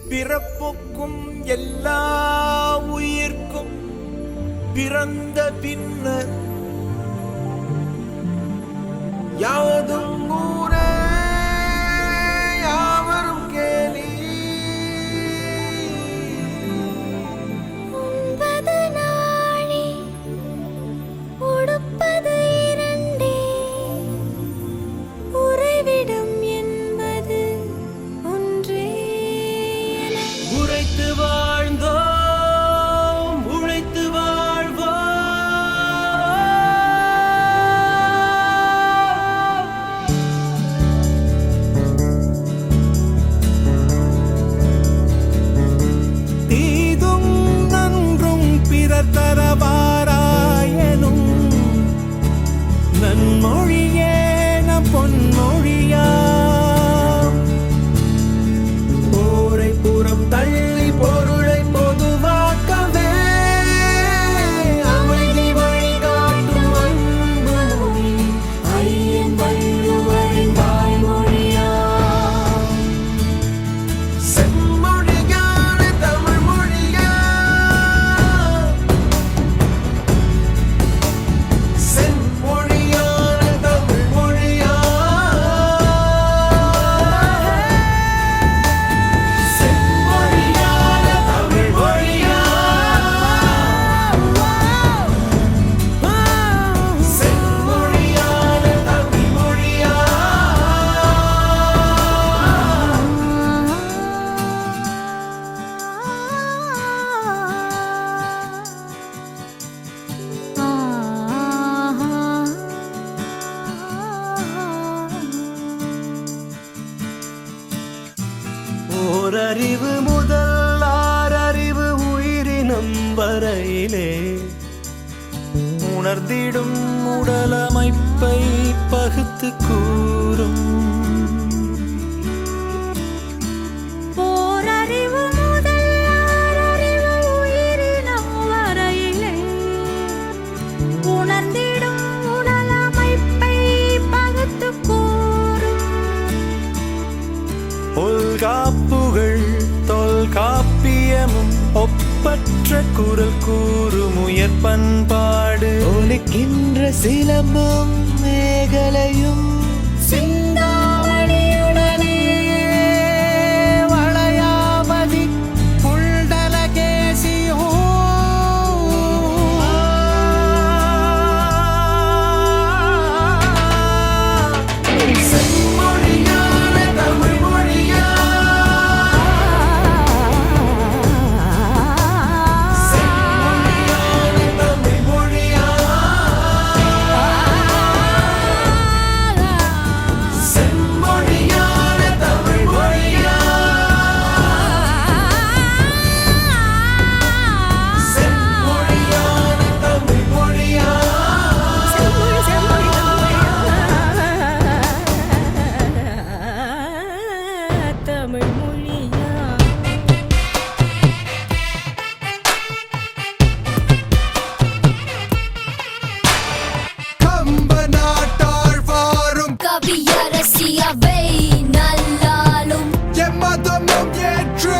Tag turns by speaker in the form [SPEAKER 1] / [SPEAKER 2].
[SPEAKER 1] பிறப்புக்கும் எல்லா உயிர்க்கும் பிறந்த பின்னர் யாவதும் ஊரே யாவரும் கேலி.
[SPEAKER 2] உண்பது நாழி உடுப்பது இரண்டே, உறைவிடம் என்பது ஒன்றே.
[SPEAKER 1] உழைத்து வாழ்ந்தோம் உழைத்து வாழ்வோம். தீதும் நன்றும் பிறர் தரவாராயனும் நன்மொழியே நம் பொன்மொழியா. போரை புறம் தள்ளி பொருளை பொதுவாக்கவே அமைதி வழிகாட்டும் அன்பு மொழி ஐயன் வள்ளுவரின் வாய்மொழியா. செம்மொழியான தமிழ் மொழியா, செம்மொழியான தமிழ் மொழியா, செம்மொழியான தமிழ் மொழியா, செம்மொழியான தமிழ் மொழியா. ஓரறிவு முதல் ஆறறிவு உயிரினம் வரையிலே உணர்ந்திடும் உடலமைப்பை பகுத்து கூறும்.
[SPEAKER 2] ஓரறிவு முதல் ஆறறிவு உயிரினம் வரையிலே உணர்ந்திடும் உடலமைப்பை பகுத்துக் கூறும்.
[SPEAKER 1] தொல்காப்புகள் தொல்காப்பியமும் ஒப்பற்ற குரல் கூறும் உயர் பண்பாடு. ஒலிக்கின்ற சிலம்பும் மேகலையும் சிந்தாமணியுடனே வளையாபதி புல்டலகேசியும் செம்மொழியான தமிழ் மொழியா, செம்மொழியான தமிழ் மொழியா, செம்மொழியான தமிழ் மொழியா, செம்மொழியான தமிழ் மொழியா.
[SPEAKER 2] தமிழ் மொழியா.
[SPEAKER 1] கம்ப நாட்டாள் வாரும்
[SPEAKER 2] கவியரசியவை நல்லாலும்
[SPEAKER 1] எம்மதமும் ஏற்று